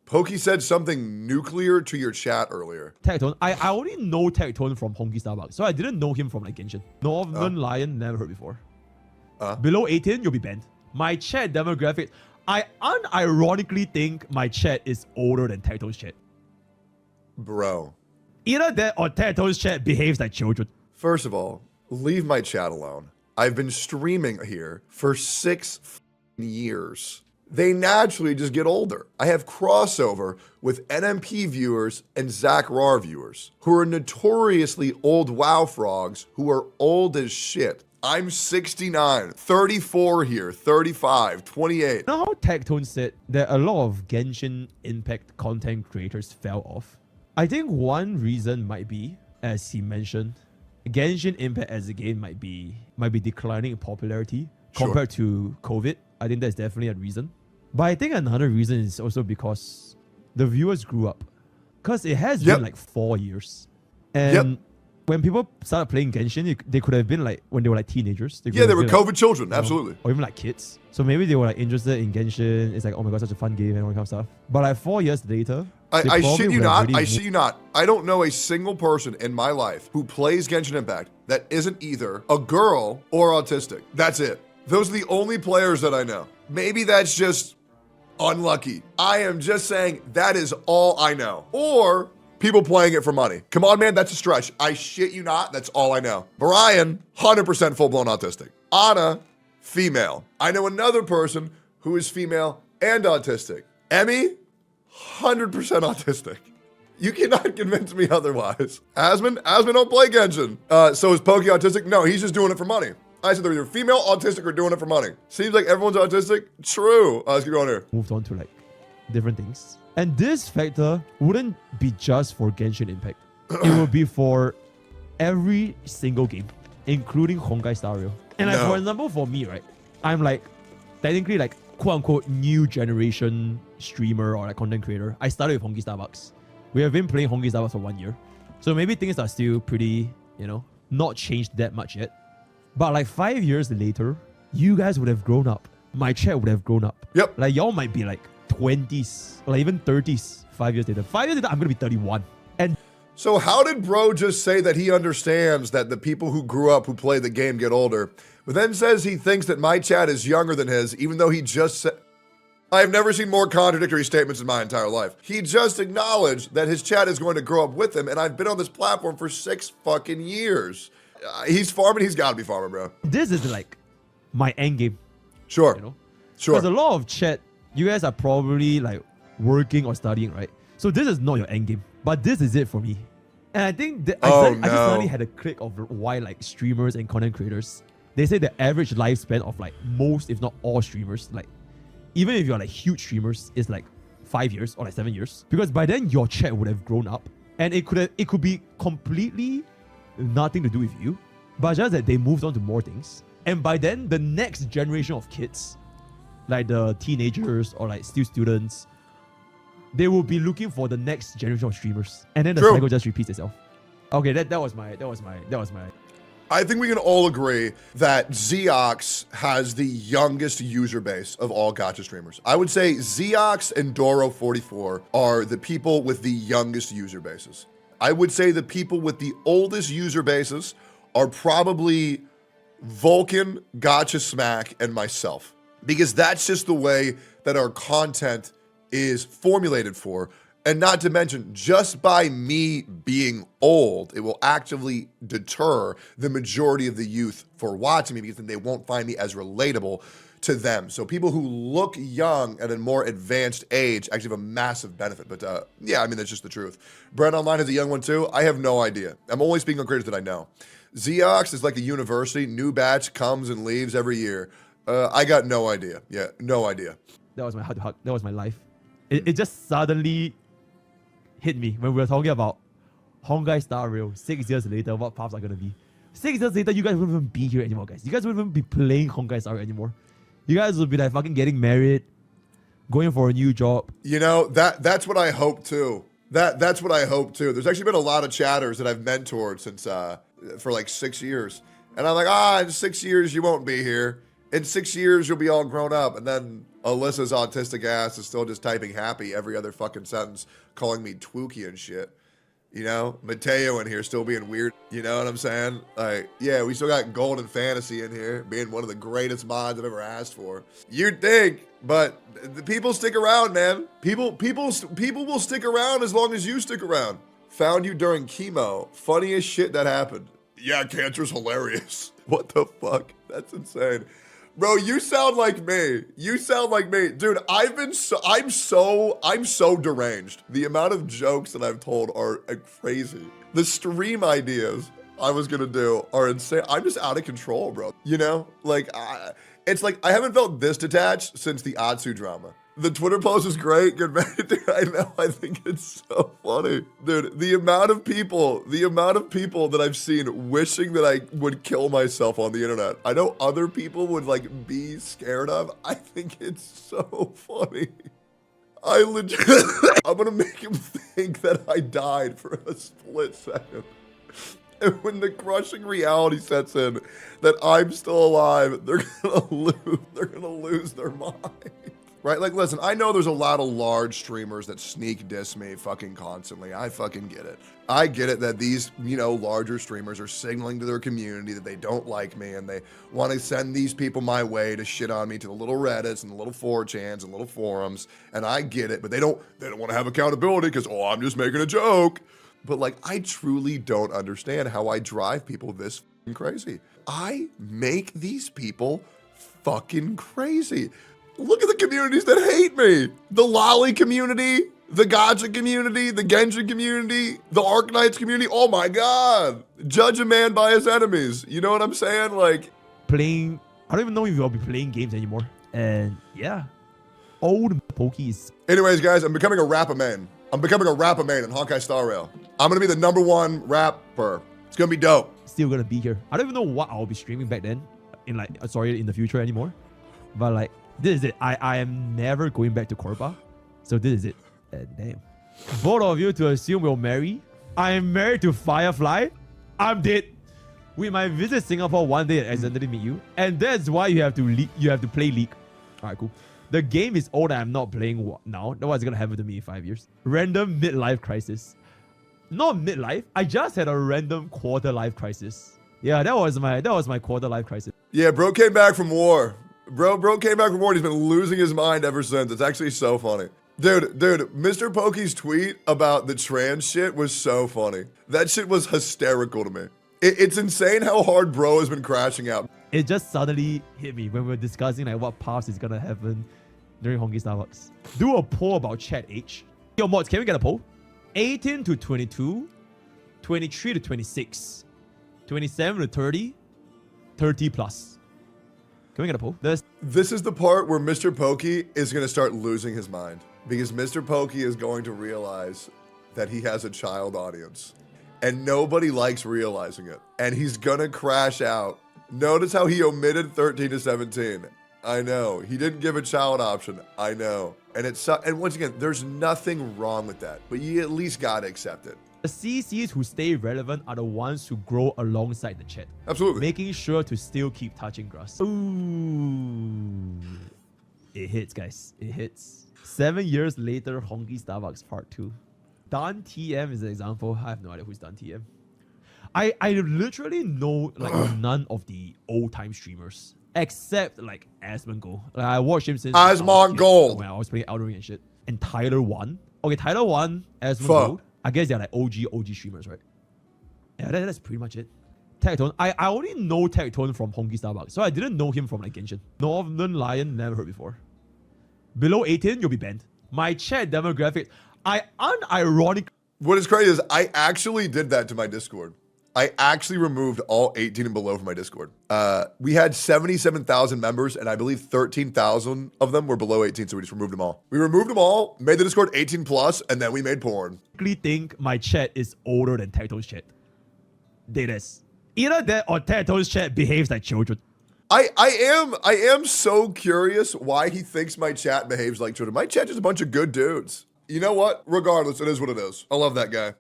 Pokey said something nuclear to your chat earlier. Tectone. I only know Tectone from Honky Starbucks, so I didn't know him from like Genshin. Northern Lion, never heard before. Below 18, you'll be banned. My chat demographic, I unironically think my chat is older than Tectone's chat. Bro. Either that or Tectone's chat behaves like children. First of all, leave my chat alone. I've been streaming here for 6 years. They naturally just get older. I have crossover with NMP viewers and Zach Rar viewers who are notoriously old WoW frogs who are old as shit. I'm 69, 34 here, 35, 28. You know how Tectone said that a lot of Genshin Impact content creators fell off? I think one reason might be, as he mentioned, Genshin Impact as a game might be declining in popularity compared to COVID. I think that's definitely a reason. But I think another reason is also because the viewers grew up. Because it has been like 4 years. And when people started playing Genshin, they could have been like, when they were like teenagers. They were COVID children, absolutely. Or even like kids. So maybe they were like interested in Genshin. It's like, oh my god, such a fun game and all that kind of stuff. But like 4 years later, I shit you not. I shit you not. I don't know a single person in my life who plays Genshin Impact that isn't either a girl or autistic. That's it. Those are the only players that I know. Maybe that's just unlucky. I am just saying that is all I know. Or people playing it for money. Come on, man, that's a stretch. I shit you not. That's all I know. Brian, 100% full-blown autistic. Anna, female. I know another person who is female and autistic. Emmy, 100% autistic. You cannot convince me otherwise. Asmon don't play Genshin. So is Pokey autistic? No, he's just doing it for money. I said they're either female, autistic, or doing it for money. Seems like everyone's autistic. True. Let's keep going here. Moved on to like different things. And this factor wouldn't be just for Genshin Impact. It would be for every single game, including Honkai Star Rail. And like, for example, for me, right, I'm like technically like quote unquote new generation streamer or like content creator. I started with Honky Starbucks. We have been playing Honky Starbucks for 1 year. So maybe things are still pretty, not changed that much yet. But like 5 years later, you guys would have grown up. My chat would have grown up. Yep. Like y'all might be like 20s or like even 30s 5 years later. 5 years later, I'm going to be 31. And so how did bro just say that he understands that the people who grew up who play the game get older, but then says he thinks that my chat is younger than his, even though he just said... I've never seen more contradictory statements in my entire life. He just acknowledged that his chat is going to grow up with him, and I've been on this platform for 6 fucking years. He's farming, he's got to be farming, bro. This is like my end game. Sure. Sure. Because a lot of chat, you guys are probably like working or studying, right? So this is not your end game, but this is it for me. And I think that I just suddenly had a click of why like streamers and content creators, they say the average lifespan of like most, if not all streamers, like even if you're like huge streamers, is like 5 years or like 7 years. Because by then your chat would have grown up, and it could be completely nothing to do with you, but just that they moved on to more things. And by then, the next generation of kids, like the teenagers or like still students, they will be looking for the next generation of streamers, and then the cycle just repeats itself. Okay, that was my. I think we can all agree that Zeox has the youngest user base of all gacha streamers. I would say Zeox and Doro44 are the people with the youngest user bases. I would say the people with the oldest user bases are probably Vulcan, Gacha Smack, and myself. Because that's just the way that our content is formulated for. And not to mention, just by me being old, it will actively deter the majority of the youth for watching me, because then they won't find me as relatable to them. So people who look young at a more advanced age actually have a massive benefit. But yeah, I mean, that's just the truth. Brent Online is a young one too. I have no idea. I'm only speaking on creators that I know. Zeox is like a university. New batch comes and leaves every year. I got no idea. Yeah, no idea. That was my heart to heart. That was my life. It just suddenly hit me when we were talking about Honkai Star Rail 6 years later, what paths are going to be. 6 years later, you guys won't even be here anymore, guys. You guys won't even be playing Honkai Star Rail anymore. You guys will be like fucking getting married, going for a new job. You know, that's what I hope too. That's what I hope too. There's actually been a lot of chatters that I've mentored since for like 6 years. And I'm like, in 6 years you won't be here. In 6 years, you'll be all grown up, and then Alyssa's autistic ass is still just typing happy every other fucking sentence, calling me Twookie and shit. You know, Mateo in here still being weird. You know what I'm saying? Like, yeah, we still got Golden Fantasy in here, being one of the greatest mods I've ever asked for. You'd think, but the people stick around, man. People will stick around as long as you stick around. Found you during chemo. Funniest shit that happened. Yeah, cancer's hilarious. What the fuck? That's insane. Bro, you sound like me. You sound like me. Dude, I'm so deranged. The amount of jokes that I've told are crazy. The stream ideas I was gonna do are insane. I'm just out of control, bro. You know? Like, it's like I haven't felt this detached since the Atsu drama. The Twitter post is great. Good man. Dude, I know. I think it's so funny. Dude, the amount of people that I've seen wishing that I would kill myself on the internet. I know other people would like be scared of. I think it's so funny. I legit, I'm gonna make him think that I died for a split second. And when the crushing reality sets in that I'm still alive, they're gonna lose their mind. Right? Like, listen, I know there's a lot of large streamers that sneak diss me fucking constantly. I fucking get it. I get it that these, you know, larger streamers are signaling to their community that they don't like me and they want to send these people my way to shit on me to the little Reddits and the little 4chans and little forums. And I get it, but they don't want to have accountability because, oh, I'm just making a joke. But like, I truly don't understand how I drive people this fucking crazy. I make these people fucking crazy. Look at the communities that hate me. The Lolly community, the Gacha community, the Genshin community, the Arknights community. Oh my God. Judge a man by his enemies. You know what I'm saying? Like, playing, I don't even know if you'll be playing games anymore. And yeah, old pokies. Anyways, guys, I'm becoming a rapper man. I'm becoming a rapper man in Honkai Star Rail. I'm gonna be the #1 rapper. It's gonna be dope. Still gonna be here. I don't even know what I'll be streaming back then, in the future anymore. But like, this is it. I am never going back to Korba. So this is it. And damn. Both of you to assume we'll marry. I am married to Firefly. I'm dead. We might visit Singapore one day and accidentally meet you. And that's why you have to play League. Alright, cool. The game is old and I'm not playing now. That's what's gonna happen to me in 5 years. Random midlife crisis. Not midlife. I just had a random quarter life crisis. Yeah, that was my quarter life crisis. Yeah, bro came back from war. Bro came back from war and he's been losing his mind ever since. It's actually so funny. Dude, Mr. Pokey's tweet about the trans shit was so funny. That shit was hysterical to me. It's insane how hard bro has been crashing out. It just suddenly hit me when we were discussing like what paths is gonna happen during Honky Starbucks. Do a poll about chat age. Yo, mods, can we get a poll? 18 to 22, 23 to 26, 27 to 30, 30 plus. Can we get a poll? This is the part where Mr. Pokey is going to start losing his mind because Mr. Pokey is going to realize that he has a child audience and nobody likes realizing it. And he's going to crash out. Notice how he omitted 13 to 17. I know. He didn't give a child option. I know. And once again, there's nothing wrong with that, but you at least got to accept it. The CCs who stay relevant are the ones who grow alongside the chat. Absolutely. Making sure to still keep touching grass. Ooh. It hits, guys. It hits. 7 years later, Honky Starbucks Part 2. Dan TM is an example. I have no idea who's Dan TM. I literally know like none of the old time streamers. Except like Asmongold. Like, I watched him since Asmongold when I was playing Elden Ring and shit. And Tyler 1. Okay, Tyler 1, Asmongold. I guess they're like OG streamers, right? Yeah, that's pretty much it. Tectone. I only know Tectone from Honky Starbucks, so I didn't know him from like Genshin. Northern Lion, never heard before. Below 18, you'll be banned. My chat demographic, I unironically... What is crazy is I actually did that to my Discord. I actually removed all 18 and below from my Discord. We had 77,000 members, and I believe 13,000 of them were below 18, so we just removed them all. We removed them all, made the Discord 18 plus, and then we made porn. I think my chat is older than Tectone's chat. Dead ass. Either that or Tectone's chat behaves like children. I am so curious why he thinks my chat behaves like children. My chat is a bunch of good dudes. You know what? Regardless, it is what it is. I love that guy.